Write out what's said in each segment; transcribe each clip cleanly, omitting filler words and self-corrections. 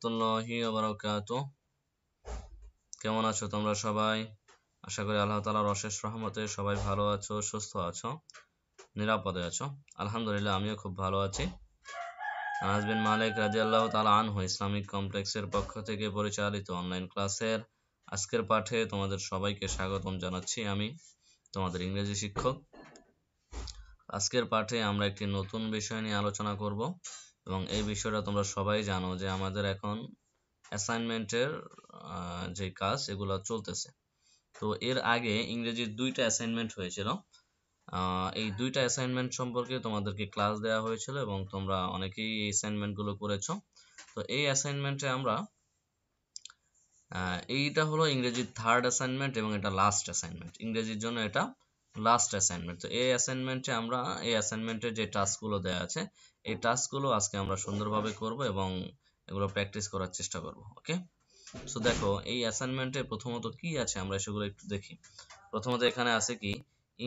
রহমতুল্লাহি ওয়া বারাকাতুহু। কেমন আছো তোমরা সবাই? আশা করি আল্লাহ তাআলার অশেষ রহমতে সবাই ভালো আছো, সুস্থ আছো, নিরাপদে আছো। আলহামদুলিল্লাহ আমিও খুব ভালো আছি। আনাস বিন মালিক রাদিয়াল্লাহু তাআলা আনহু ইসলামিক কমপ্লেক্সের পক্ষ থেকে পরিচালিত অনলাইন ক্লাসের আজকের পাঠে তোমাদের সবাইকে স্বাগতম জানাচ্ছি। আমি তোমাদের ইংরেজি শিক্ষক। আজকের পাঠে আমরা একটি নতুন বিষয় নিয়ে আলোচনা করব এবং এই বিষয়টা তোমরা সবাই জানো যে আমাদের এখন অ্যাসাইনমেন্টের যে কাজ এগুলো চলতেছে। তো এর আগে ইংরেজির 2টা অ্যাসাইনমেন্ট হয়েছিল। এই 2টা অ্যাসাইনমেন্ট সম্পর্কে তোমাদেরকে ক্লাস দেওয়া হয়েছিল এবং তোমরা অনেকেই এই অ্যাসাইনমেন্টগুলো করেছো। তো এই অ্যাসাইনমেন্টে আমরা এইটা হলো ইংরেজির 3rd অ্যাসাইনমেন্ট এবং এটা লাস্ট অ্যাসাইনমেন্ট। ইংরেজির জন্য এটা লাস্ট অ্যাসাইনমেন্ট। তো এই অ্যাসাইনমেন্টের যে টাস্কগুলো দেওয়া আছে এই টাস্কগুলো আজকে আমরা সুন্দরভাবে করব এবং এগুলো প্র্যাকটিস করার চেষ্টা করব। ওকে, সো দেখো এই অ্যাসাইনমেন্টে প্রথমত কি আছে আমরা সেগুলো একটু দেখি। প্রথমত এখানে আছে কি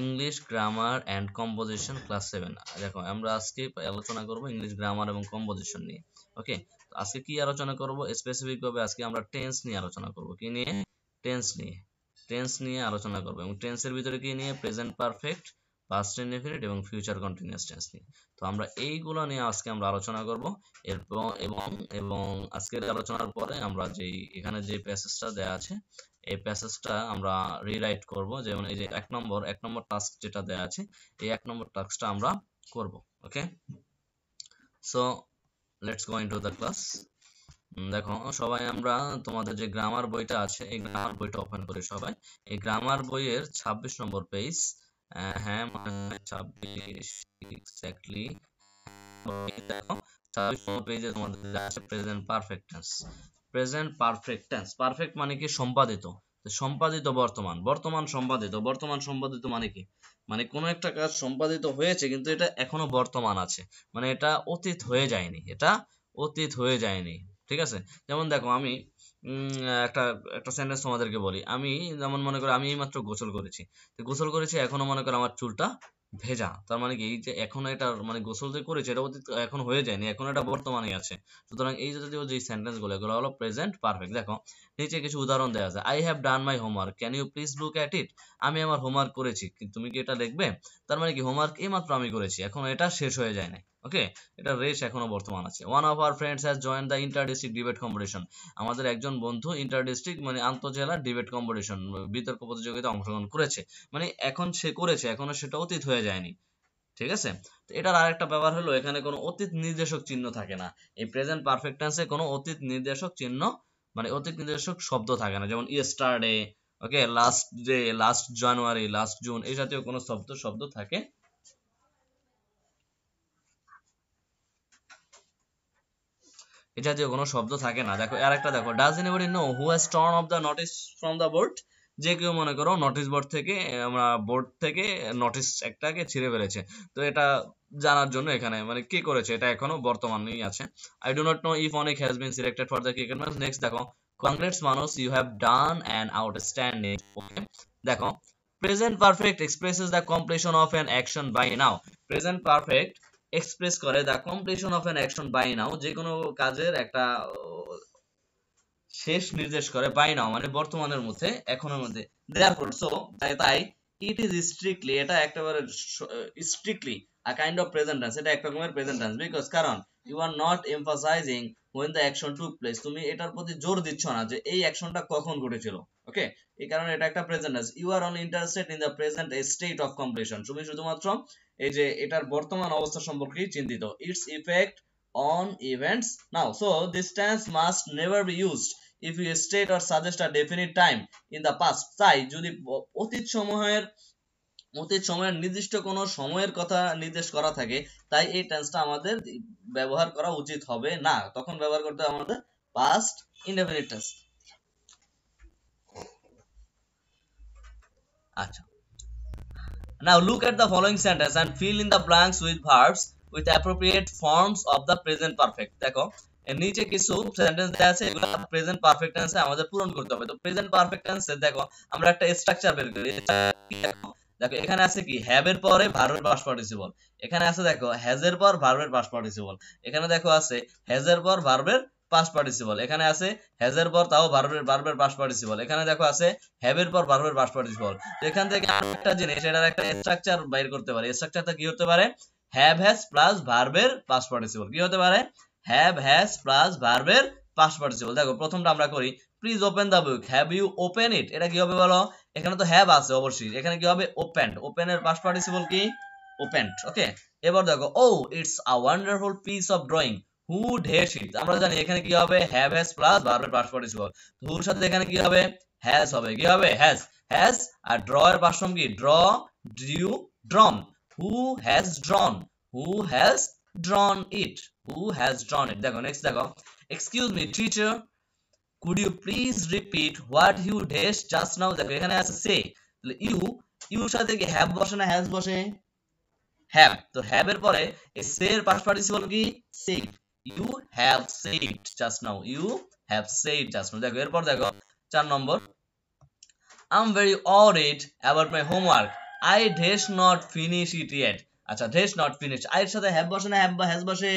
English grammar and composition class 7। দেখো আমরা আজকে আলোচনা করব ইংলিশ গ্রামার এবং কম্পোজিশন নিয়ে। ওকে, আজকে কি আলোচনা করব স্পেসিফিক ভাবে আজকে আমরা টেন্স নিয়ে আলোচনা করব। কি নিয়ে? টেন্স নিয়ে আলোচনা করব এবং টেন্সের ভিতরে কি নিয়ে? প্রেজেন্ট পারফেক্ট, পাস্ট ইনডেফিনিট এবং ফিউচার কন্টিনিউয়াস টেন্স নিয়ে। তো আমরা এইগুলো নিয়ে আজকে আমরা আলোচনা করব। এবং আজকের আলোচনার পরে আমরা এখানে যে প্যাসেজটা দেয়া আছে এই প্যাসেজটা আমরা রিরাইট করব। যেমন এই যে এক নম্বর টাস্ক যেটা দেয়া আছে এই 1 নম্বর টাস্কটা আমরা করব। Okay, so let's go into the class. দেখো সবাই আমরা তোমাদের যে গ্রামার বইটা আছে এই গ্রামার বইটা ওপেন করি সবাই। এই গ্রামার বইয়ের 26 নম্বর পেজ, হ্যাঁ মনে হয় 26 এক্স্যাক্টলি। দেখো 26 নম্বর পেজে তোমাদের আছে present perfect tense. Present perfect tense, perfect মানে কি? সম্পাদিত। সম্পাদিত বর্তমান সম্পাদিত মানে কি? মানে কোনো একটা কাজ সম্পাদিত হয়েছে কিন্তু এটা এখনো বর্তমান আছে, মানে এটা অতীত হয়ে যায়নি, ঠিক আছে? যেমন দেখো আমি একটা সেন্টেন্স তোমাদেরকে বলি। আমি যেমন মনে করো আমি এইমাত্র গোসল করেছি, এখনো মনে করো আমার চুলটা ভেজা। তার মানে কি এই যে এখনো এটা মানে গোসল যে করেছে এটা অতীত এখন হয়ে যায়নি, এখন এটা বর্তমানে আছে। সুতরাং এই জাতীয় যে সেন্টেন্স গুলো এগুলো হলো প্রেজেন্ট পারফেক্ট। দেখো নিচে কিছু উদাহরণ দেওয়া আছে। I have done my homework, can you please look at it. আমি আমার হোমওয়ার্ক করেছি, তুমি কি এটা লিখবে? তার মানে কি হোমওয়ার্ক এইমাত্র আমি করেছি, এখন এটা শেষ হয়ে যায় নাই। ওকে, এটা রেশ এখনো বর্তমান আছে। One of our friends has joined the inter district debate competition. আমাদের একজন বন্ধু ইন্টার ডিস্ট্রিক্ট মানে আন্তঃজেলা ডিবেট কম্পিটিশন বিতর্ক প্রতিযোগিতায় অংশগ্রহণ করেছে। মানে এখন সে করেছে, এখনো সেটা অতীত হয়ে যায়নি। ঠিক আছে, তো এটার আরেকটা ব্যাপার হলো এখানে কোনো অতীত নির্দেশক চিহ্ন থাকে না। এই প্রেজেন্ট পারফেক্ট টেন্সে কোনো অতীত নির্দেশক চিহ্ন মানে অতীত নির্দেশক শব্দ থাকে না। যেমন ইয়েস্টারডে, ওকে, লাস্ট ডে, লাস্ট জানুয়ারি, লাস্ট জুন, এই জাতীয় কোনো শব্দ থাকে এটা যে কোনো শব্দ থাকে না। দেখো আরেকটা দেখো, does anybody know who has torn off the notice from the board. যে কেউ মনে করো নোটিশ বোর্ড থেকে নোটিশ একটাকে ছিঁড়ে ফেলেছে। তো এটা জানার জন্য এখানে মানে কে করেছে এটা এখনো বর্তমানেই আছে। I do not know if Anik has been selected for the cricket match. Next দেখো, কংগ্রেটস মানুষ, you have done an outstanding. Okay, দেখো present perfect expresses the completion of an action by now. Present perfect express করে the completion of an action by now, যে কোনো কাজের একটা শেষ নির্দেশ করে। বাই নাও মানে বর্তমানের মধ্যে, এখনের মধ্যে। দেয়ারফর সো তাই ইট ইজ স্ট্রিক্টলি, এটা একেবারে strictly a kind of present tense, এটা এক রকমের প্রেজেন্ট টেন্স। বিকজ কারণ you are not emphasising when the action took place, তুমি এটার প্রতি জোর দিচ্ছ না যে এই অ্যাকশনটা কখন ঘটেছিল। ওকে, এই কারণে এটা একটা present tense. You are only interested in the present state of completion, তুমি শুধুমাত্র এই যে এটার বর্তমান অবস্থা সম্পর্কেই চিন্তিত। Its effect on events now, so this tense must never be used if you state or suggest a definite time in the past. তাই যদি অতীত সময়ের নির্দিষ্ট কোনো সময়ের কথা নির্দেশ করা থাকে তাই এই টেন্সটা আমাদের ব্যবহার করা উচিত হবে না, তখন ব্যবহার করতে হবে আমাদের পাস্ট ইনডেফিনিট টেন্স। আচ্ছা, now look at the following sentence and fill in the blanks with verbs with appropriate forms of the present perfect. দেখো এর নিচে কিছু সেন্টেন্স দেয়া আছে, এগুলো প্রেজেন্ট পারফেক্ট টেন্সে আমাদের পূরণ করতে হবে। তো প্রেজেন্ট পারফেক্ট টেন্সে দেখো আমরা একটা স্ট্রাকচার বের করি। দেখো এখানে আছে কি হ্যাভ এর পরে ভার্বের পাস্ট পার্টিসিপল, এখানে আছে দেখো হ্যাজ এর পর ভার্বের পাস্ট পার্টিসিপল, এখানে দেখো আছে হ্যাজ এর পর ভার্বের পাস্ট পার্টিসিপল, এখানে আছে হ্যাজ এর পর তাও ভার্বের পাস্ট পার্টিসিপল, এখানে দেখো আছে হ্যাভ এর পর ভার্বের পাস্ট পার্টিসিপল। তো এখান থেকে একটা জিনিস, এটার একটা স্ট্রাকচার বাইর করতে পারি। স্ট্রাকচারটা কি হতে পারে? হ্যাভ হ্যাজ প্লাস ভার্বের পাস্ট পার্টিসিপল। কি হতে পারে? হ্যাভ হ্যাজ প্লাস ভার্বের পাস্ট পার্টিসিপল। দেখো প্রথমটা আমরা করি, please open the book, have you open it. এটা কি হবে বলো? এখানে তো হ্যাভ আছে অবশ্যই, এখানে কি হবে? ওপেন্ড। ওপেনের পাস্ট পার্টিসিপল কি? ওপেন্ড। ওকে, এবার দেখো, oh it's a wonderful piece of drawing, who does it. আমরা জানি এখানে কি হবে? হ্যাভ হ্যাজ প্লাস ভার্বের পাস্ট পার্টিসিপল। হুর সাথে এখানে কি হবে? হ্যাজ হবে। কি হবে? হ্যাজ। হ্যাজ আর ড্র এর পাস্ট ফর্ম কি? Draw, drew, drawn. Who has drawn, who has drawn it, who has drawn it. দেখো নেক্সট দেখো, excuse me teacher, could you please repeat what you did just now? দেখো এখানে আছে সে, তাহলে your সাথে কি হ্যাভ বসে না হ্যাজ বসে? হ্যাভ। তো হ্যাভ এর পরে এই সে এর পাস্ট পার্টিসিপল কি? said, you have said just now, you have said just now। দেখো এরপর দেখো 4 নম্বর, I'm very worried about my homework, I did not finish it yet। আচ্ছা, did not finish, I এর সাথে হ্যাভ বসে না হ্যাভ বা হ্যাজ বসে?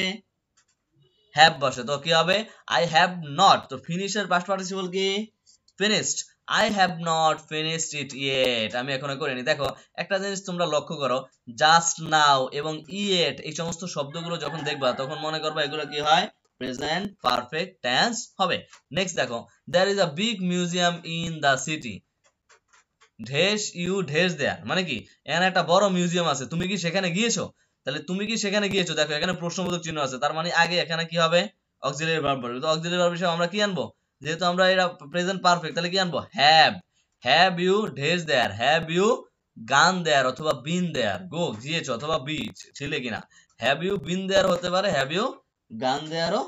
হ্যাভ বসে। তো কি হবে? I have not। তো ফিনিশ এর পাস্ট পার্টিসিপল কি? finished, I have not finished it yet। আমি এখনো করিনি। দেখো একটা জিনিস তোমরা লক্ষ্য করো, just now এবং yet এই সমস্ত শব্দগুলো যখন দেখবা তখন মনে করবা এগুলো কি হয়? প্রেজেন্ট পারফেক্ট টেন্স হবে। নেক্সট দেখো, there is a big museum in the city, dash you dash there, মানে কি? এখানে একটা বড় মিউজিয়াম আছে, তুমি কি সেখানে গিয়েছো? তাহলে তুমি কি সেখানে গিয়েছো, দেখো এখানে প্রশ্নবোধক চিহ্ন আছে, তার মানে আগে এখানে কি হবে? অক্সিলারি ভার্ব বলবে। তো অক্সিলারি ভার্ব হিসেবে আমরা কি আনবো? যেহেতু আমরা এটা প্রেজেন্ট পারফেক্ট, তাহলে কি আনবো? Have. Have you days there, have you gone there অথবা বিন দেয়ার, গো গিয়েছো অথবা বি ছিলে কিনা। হ্যাভ ইউ বিন দেয়ার হতে পারে, হ্যাভ ইউ গান দেয়ারও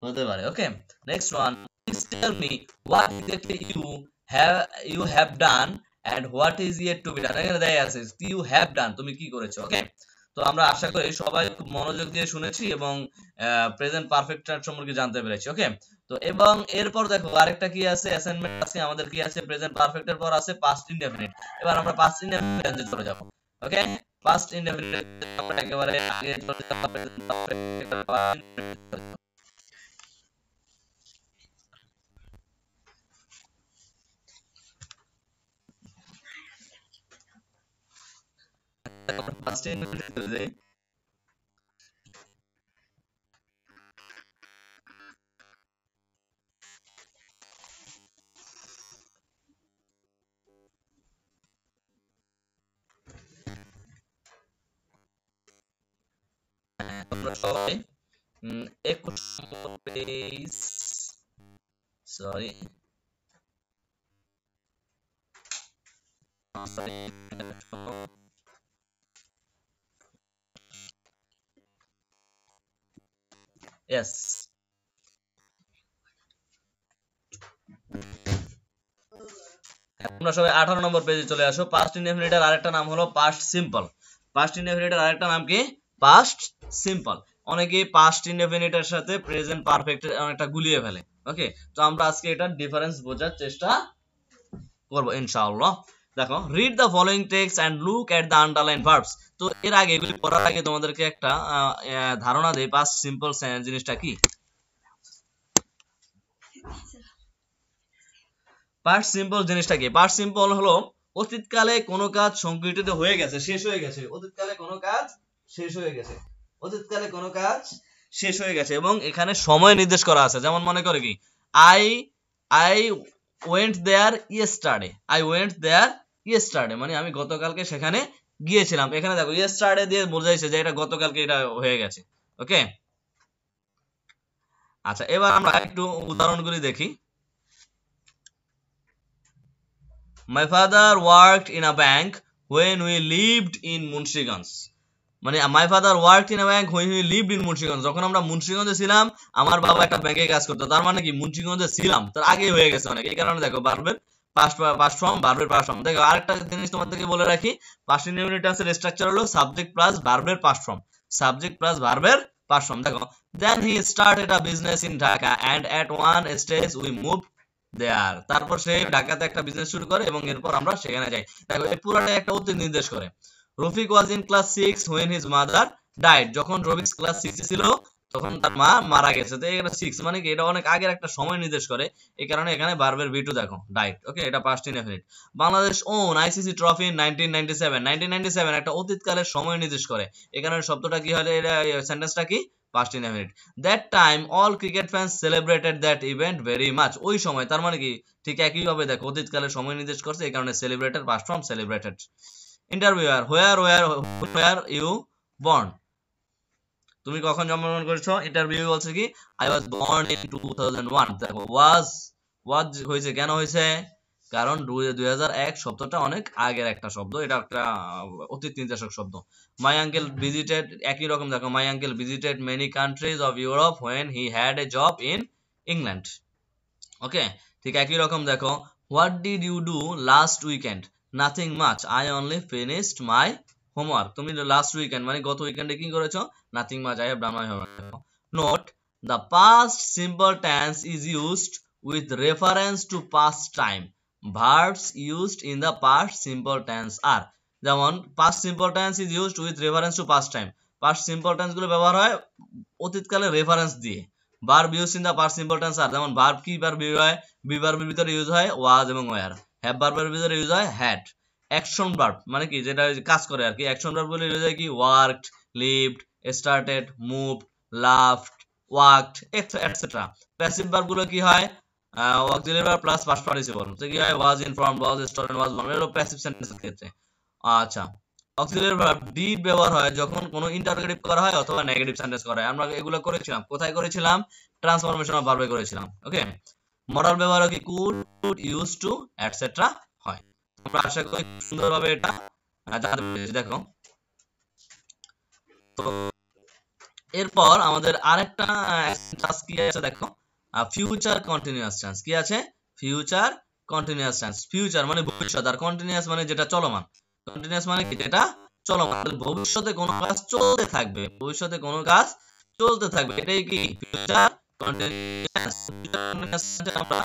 হতে পারে। Okay, next one, please tell me what exactly you have done and what is yet to be done। এখানে দেয়া আছে you have done, তুমি কি করেছো। ওকে, তো আমরা আশা করি সবাই খুব মনোযোগ দিয়ে শুনেছি এবং প্রেজেন্ট পারফেক্ট টেন্স সম্পর্কে জানতে পেরেছি। ওকে, তো এবং এরপর দেখো আরেকটা কি আছে? অ্যাসাইনমেন্ট আছে আমাদের। কি আছে? প্রেজেন্ট পারফেক্ট এর পর আছে পাস্ট ইনডেফিনিট। এবার আমরা পাস্ট ইনডেফিনিট টেন্সে চলে যাব। ওকে, পাস্ট ইনডেফিনিট আমরা একেবারে আগে চলে যাব, প্রেজেন্ট পারফেক্ট। পাস্ট ইনডেফিনিট চলে যাই। তোমরা সবাই 21 নম্বর পেজ, সরি yes, তোমরা সবাই 18 নম্বর পেজে চলে আসো। পাস্ট ইনডেফিনিটের আরেকটা নাম হলো পাস্ট সিম্পল। পাস্ট ইনডেফিনিটের আরেকটা নাম কি? Past simple. অনেকেই পাস্ট ইনডেফিনিটের সাথে প্রেজেন্ট পারফেক্ট অনেকটা গুলিয়ে ফেলে। ওকে, তো আমরা আজকে এটা ডিফারেন্স বোঝার চেষ্টা করব ইনশাআল্লাহ। দেখো, read the following text and look at the underline verbs. তো এর আগে এগুলি পড়ার আগে তোমাদেরকে একটা ধারণা দেই পাস্ট সিম্পল জিনিসটা কি। পাস্ট সিম্পল জিনিসটা কি? পাস্ট সিম্পল হলো অতীতকালে কোনো কাজ সংঘটিত হয়ে গেছে, শেষ হয়ে গেছে। অতীতকালে কোনো কাজ শেষ হয়ে গেছে, অতীতকালে কোনো কাজ শেষ হয়ে গেছে এবং এখানে সময় নির্দেশ করা আছে। যেমন মনে করে কি, I went there yesterday, I went there yesterday মানে আমি গতকালকে সেখানে গিয়েছিলাম। এখানে দেখো ইয়েস্টারডে দিয়ে বোঝাইছে যে এটা গতকালকে এটা হয়ে গেছে। ওকে, আচ্ছা এবার আমরা একটু উদাহরণগুলি দেখি। My father worked in a bank when we lived in Munshigans। মানে my father worked in a bank when we lived in Munshigans। যখন আমরা মুন্সিগঞ্জে ছিলাম আমার বাবা একটা ব্যাংকে কাজ করতো। তার মানে কি মুন্সিগঞ্জে ছিলাম, তার আগে হয়ে গেছে অনেক। এই কারণে দেখো ভার্বের পাস্ট ফর্ম, ভার্বের পাস্ট ফর্ম। দেখো আরেকটা জিনিস তোমাদেরকে বলে রাখি, পাস্ট ইনডেফিনিট টেন্সের স্ট্রাকচার হলো সাবজেক্ট প্লাস ভার্বের পাস্ট ফর্ম, সাবজেক্ট প্লাস ভার্বের পাস্ট ফর্ম। দেখো, then he started a business in Dhaka and at one stage we moved there। তারপর সে ঢাকাতে একটা বিজনেস শুরু করে এবং এরপর আমরা সেখানে যাই। দেখো এই পুরোটাই একটা অতীত নির্দেশ করে। Rafiq was in class 6 when his mother died। যখন রফিক ক্লাস 6 এ ছিল তখন তার মা মারা গেছে। তো এটা 6 মানে কি এটা অনেক আগের একটা সময় নির্দেশ করে, এই কারণে এখানে ভার্বের V2 দেখো ডাইট। ওকে, এটা past indefinite. Bangladesh won ICC trophy in 1997 একটা অতীতকালের সময় নির্দেশ করে, এই কারণে শব্দটা কি হয়, এটা সেন্টেন্সটা কি past indefinite. That time all cricket fans celebrated that event very much, ওই সময় তার মানে কি ঠিক একই ভাবে দেখো অতীতকালের সময় নির্দেশ করছে, এই কারণে celebrated past form celebrated. Interviewer where you born, তুমি কখন জন্মগ্রহণ করেছো? ইন্টারভিউ বলছে কি আই ওয়াজ বর্ন ইন 2001। দেখো ওয়াজ হয়েছে, কেন হয়েছে? কারণ 2001 শব্দটা অনেক আগের একটা শব্দ, এটা একটা অতীত নির্দেশক শব্দ। মাই আঙ্কেল ভিজিটেড, একই রকম দেখো, my uncle visited many countries of Europe when he had a job in England. Okay, ঠিক একই রকম দেখো, what did you do last weekend? Nothing much, I only finished my homework. তুমি লাস্ট উইকেন্ড মানে গত উইকেন্ডে কি করেছো? Nothing much, I have done my homework. Note, the past simple tense is used with reference to past time. Verbs used in the past simple tense are, যেমন past simple tense is used with reference to past time, past simple tense গুলো ব্যবহার হয় অতীতকালে reference দিয়ে। verb used in the past simple tense are, যেমন verb কি verb use হয়, be verb এর ভিতরে ইউজ হয় was এবং were, have verb এর ভিতরে ইউজ হয় had। অ্যাকশন ভার্ব মানে কি যেটা কাজ করে আর কি, অ্যাকশন ভার্ব বলে ইউজ হয় কি worked, lived, started, moved, loved, worked etcetera. Passive verb গুলো কি হয় auxiliary verb plus past participle, তো কি হয় was informed, was started, was born, এগুলো প্যাসিভ সেন্টেন্সের ক্ষেত্রে। আচ্ছা, অক্সিলারি ভার্ব ডিড ব্যবহার হয় যখন কোনো ইন্টারোগেটিভ করা হয় অথবা নেগেটিভ সেন্টেন্স করা হয়। আমরা এগুলো করেছিলাম, কোথায় করেছিলাম? ট্রান্সফরমেশন অফ ভার্বে করেছিলাম। ওকে, মডাল ব্যবহার কি কুড, ইউজ টু, এটসেট্রা হয়। আমরা আশা করি সুন্দরভাবে এটা জানতে পেরেছি। দেখো তো এরপর আমাদের আরেকটা টাস্ক কি আছে দেখো, ফিউচার কন্টিনিউয়াস টেন্স। কি আছে? Future continuous tense. ফিউচার মানে ভবিষ্যৎ, আর কন্টিনিউয়াস মানে যেটা চলমান। কন্টিনিউয়াস মানে কি যেটা চলমান, ভবিষ্যতে কোনো কাজ চলতে থাকবে, ভবিষ্যতে কোনো কাজ চলতে থাকবে, এটাই কি ফিউচার কন্টিনিউয়াস। আমরা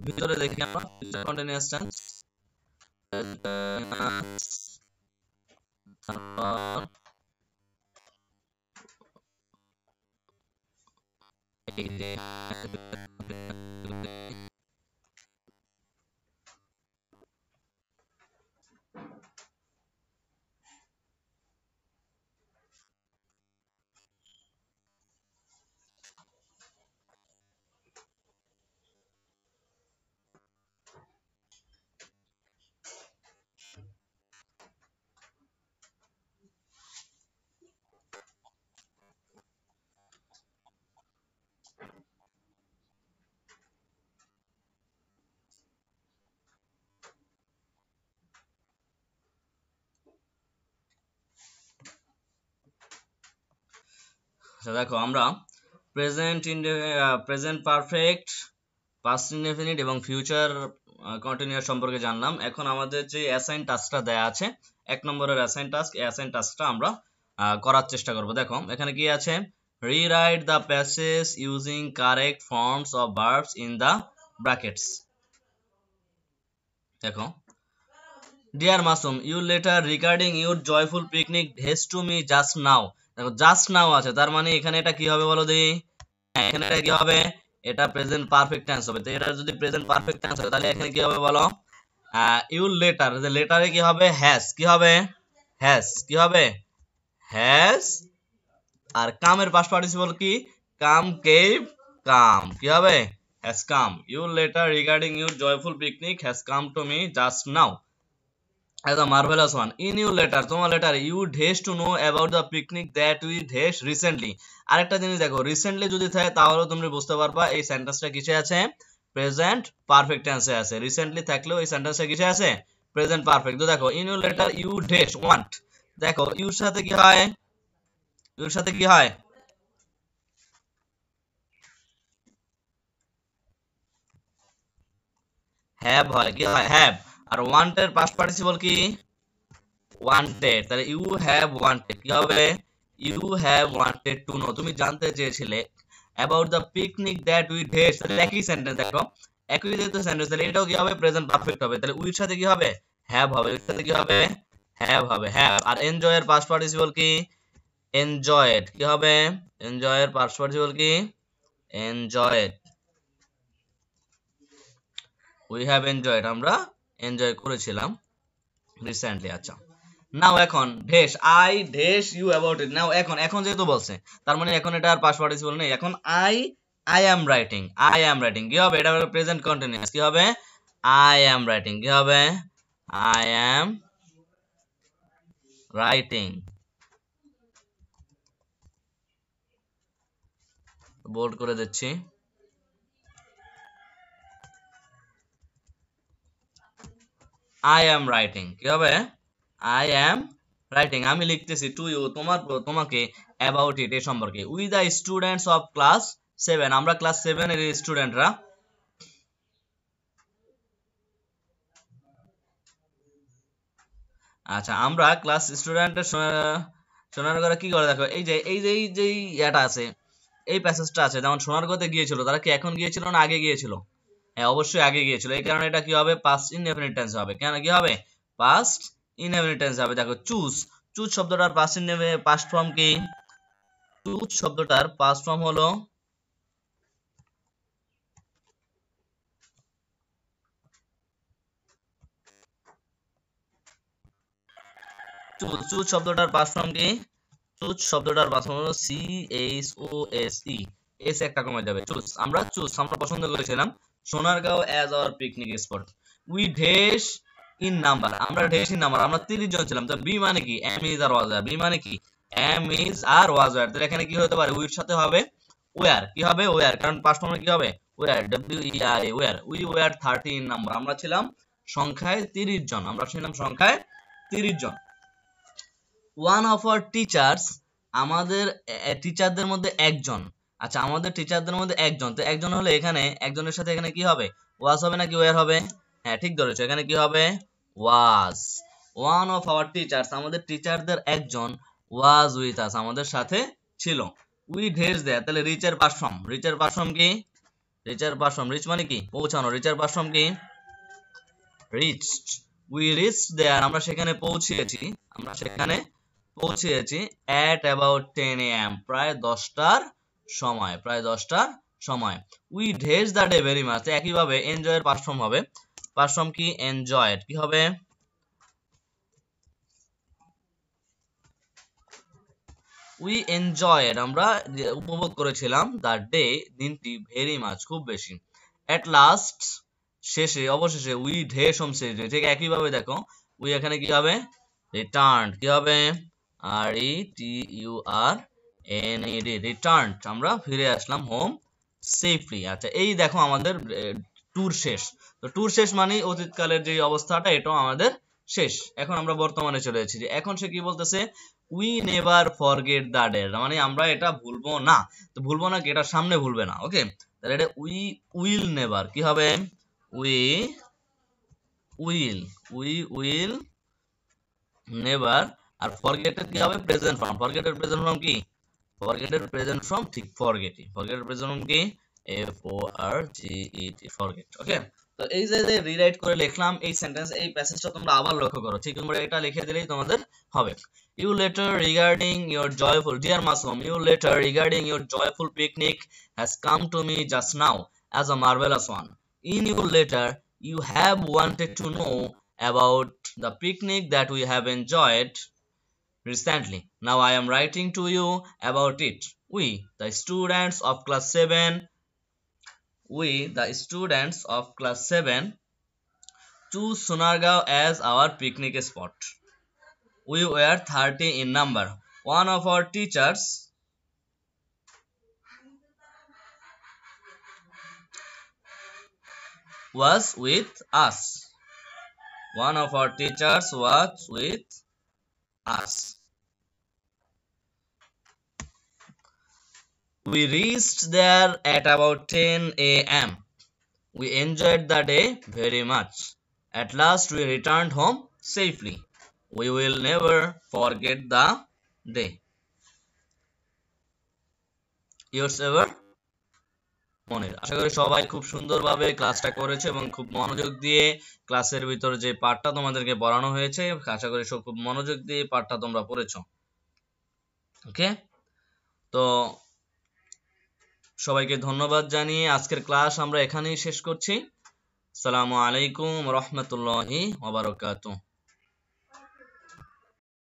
ভিতরে দেখি আমরা ফিউচার কন্টিনিউয়াস টেন্স। দেখো আমরা প্রেজেন্ট পারফেক্ট, পাস্ট ইনডেফিনিট এবং ফিউচার কন্টিনিউয়াস সম্পর্কে জানলাম। এখন আমাদের যে অ্যাসাইন টাস্কটা দেয়া আছে, 1 নম্বরের অ্যাসাইন টাস্ক, এই অ্যাসাইন টাস্কটা আমরা করার চেষ্টা করব। দেখো এখানে কি আছে, rewrite the passage using correct forms of verbs in the brackets. দেখো, dear Masum, your letter regarding your joyful picnic days to me just now. দেখো জাস্ট নাও আছে, তার মানে এখানে এটা কি হবে বলো দেখি? এখানে এটা কি হবে? এটা প্রেজেন্ট পারফেক্ট টেন্স হবে। তো এটা যদি প্রেজেন্ট পারফেক্ট টেন্স হয় তাহলে এখানে কি হবে বলো? ইউর লেটার, যে লেটারে কি হবে? হ্যাজ। কি হবে? হ্যাজ। কি হবে? হ্যাজ। আর কামের পাস্ট পার্টিসিপল কি? Come, came, come. কি হবে? Has come. Your letter regarding your joyful picnic has come to me just now as a marvelous one. In your letter, তোমার লেটারে you dash to know about the picnic that we dash recently. আরেকটা জিনিস দেখো, recently যদি থাকে তাহলে তুমি বুঝতে পারবা এই সেন্টেন্সটা কিসে আছে? প্রেজেন্ট পারফেক্ট টেন্সে আছে। রিসেন্টলি থাকলেও এই সেন্টেন্সটা কিসে আছে? Present perfect. তো দেখো in your letter you dash want, দেখো ইউর সাথে কি হয়? ইউর সাথে কি হয়? হ্যাভ হয়। কি হয়? হ্যাভ। আর ওয়ান্টের পাস্ট পার্টিসিপল কি? ওয়ান্টেড। তাহলে ইউ হ্যাভ ওয়ান্টেড। কি হবে? You have wanted to know, তুমি জানতে চেয়েছিলে about the picnic that we did. তাহলে একই সেন্টেন্স, দেখো একই যেহেতু সেন্টেন্স, তাহলে এটাও কি হবে? প্রেজেন্ট পারফেক্ট হবে। তাহলে উইর সাথে কি হবে? হ্যাভ হবে। উইর সাথে কি হবে? হ্যাভ হবে। হ্যাভ। আর এনজয় এর পাস্ট পার্টিসিপল কি? এনজয়েড কি হবে? এনজয়ের পাস্ট পার্টিসিপল কি? এনজয়েড। উই হ্যাভ এনজয়েড, আমরা এনজয় করেছিলাম রিসেন্টলি। আচ্ছা, নাও এখন dash I dash you about it. Now এখন যেহেতু বলছে, তার মানে এখন এটা আর পাস্ট পার্টিসিপল নেই। এখন আই অ্যাম রাইটিং কি হবে? এটা হবে প্রেজেন্ট কন্টিনিউয়াস। কি হবে? I am writing. কি হবে? I am writing. বোল্ড করে দিচ্ছি। আই অ্যাম রাইটিং কি হবে? আই অ্যাম রাইটিং, আমি লিখতেছি টু ইউ, তোমাকে, অ্যাবাউট ইট, এ সম্পর্কে। We the students of class 7, আমরা ক্লাস 7 এর স্টুডেন্টরা। আচ্ছা, আমরা ক্লাস স্টুডেন্টের সোনারগাঁওরা কি করে দেখো, এই যে এটা আছে, এই প্যাসেজটা আছে, যেমন সোনারগাঁওতে গিয়েছিল, তারা কি এখন গিয়েছিল না আগে গিয়েছিল? হ্যাঁ, অবশ্যই আগে গিয়েছিল। এই কারণে এটা কি হবে? পাস্ট ইনডেফিনিট টেন্স হবে। কেন কি হবে? পাস্ট ইনডেফিনিট টেন্স হবে। দেখো চুজ শব্দটার পাস্ট ফর্ম কি? চুজ শব্দটার পাস্ট ফর্ম হলো চুজ শব্দটার পাস্ট ফর্ম কি? চুজ শব্দটার পাস্ট ফর্ম হলো CHOSE, এস একটা কমে যাবে। আমরা পছন্দ করেছিলাম Sonargaon as our picnic spot. We dash in number, আমরা ড্যাশ ইন নাম্বার, আমরা 30 জন ছিলাম। তো বি মানে কি? Am is are was, be মানে কি? Am is are was. তাহলে এখানে কি হতে পারে? উইর সাথে হবে ওয়্যার। কি হবে? ওয়্যার, কারণ পাস্ট ফর্মে কি হবে? Were, WER, were. We were 30 in number, আমরা ছিলাম সংখ্যায় 30 জন, জন। ওয়ান অফ আওয়ার টিচার্স, আমাদের টিচারদের মধ্যে একজন। আচ্ছা, আমাদের টিচারদের মধ্যে একজন, তো একজন হলে এখানে একজনের সাথে এখানে কি হবে? ওয়াজ হবে নাকি ওয়্যার হবে? হ্যাঁ, ঠিক ধরেছো, এখানে কি হবে? ওয়াজ। ওয়ান অফ আওয়ার টিচার্স, আমাদের টিচারদের একজন, ওয়াজ উইথ আস, আমাদের সাথে ছিল। উই ড্যাশ দেয়ার, তাহলে রিচের পাস্ট ফর্ম কি? রিচ মানে কি? পৌঁছানো। রিচের পাস্ট ফর্ম কি? রিচড। উই রিচড দেয়ার, আমরা সেখানে পৌঁছেছি, at about 10 AM, প্রায় 10টার সময়। We dash the day very much, একইভাবে এনজয়ের পাস্ট ফর্ম হবে। পাস্ট ফর্ম কি? এনজয়েড। কি হবে? উই এনজয়েড, আমরা উপভোগ করেছিলাম, দ্য ডে, দিনটি, ভেরি মাচ, খুব বেশি। এট লাস্ট, অবশেষে, উই ড্যাশ হোম সেফলি, ঠিক একইভাবে দেখো, উই এখানে কি হবে? রিটার্নড। কি হবে? RETURNED, রিটার্নড, আমরা ফিরে আসলাম হোম সেফলি। আচ্ছা, এই দেখো আমাদের ট্যুর শেষ। তো ট্যুর শেষ মানে অতীতকালের যে অবস্থাটা, এটাও আমাদের শেষ। এখন আমরা বর্তমানে চলে এসেছি। এখন সে কি বলতেছে? We never forget the day, মানে আমরা এটা ভুলবো না। তো ভুলবো না কি? এটা সামনে ভুলবে না। ওকে, তাহলে এটা উই উইল নেভার। কি হবে? We will never. আর ফরগেটের কি হবে? Present form. ফরগেটের প্রেজেন্ট ফর্ম কি? ঠিক ফরগেটি। ফরগেটের প্রেজেন্ট ফর্ম কি? FORGET, forget. ওকে, তো এই যে রিরাইট করে লিখলাম এই সেন্টেন্স, এই প্যাসেজটা তোমরা আবার লক্ষ্য করো। ঠিক তোমরা এটা লিখে দিলেই তোমাদের হবে। You letter regarding your joyful, dear Masoom, your letter regarding your joyful picnic has come to me just now as a marvelous one. In your letter, you have wanted to know about the picnic that we have enjoyed recently. Now I am writing to you about it. We, the students of class 7, choose Sonargaon as our picnic spot. We were 30 in number. One of our teachers was with us. We reached there at about 10 AM. We enjoyed the day very much. At last we returned home safely. We will never forget the day. Yours ever, মনির। আশা করি সবাই খুব সুন্দরভাবে ক্লাসটা করেছে এবং খুব মনোযোগ দিয়ে ক্লাসের ভিতর যে পার্টটা তোমাদেরকে পড়ানো হয়েছে, আশা করি খুব মনোযোগ দিয়ে পার্টটা তোমরা পড়েছো। ওকে, তো সবাইকে ধন্যবাদ জানিয়ে আজকের ক্লাস আমরা এখানেই শেষ করছি। আসসালামু আলাইকুম রহমতুল্লাহি ওয়া বারাকাতুহু।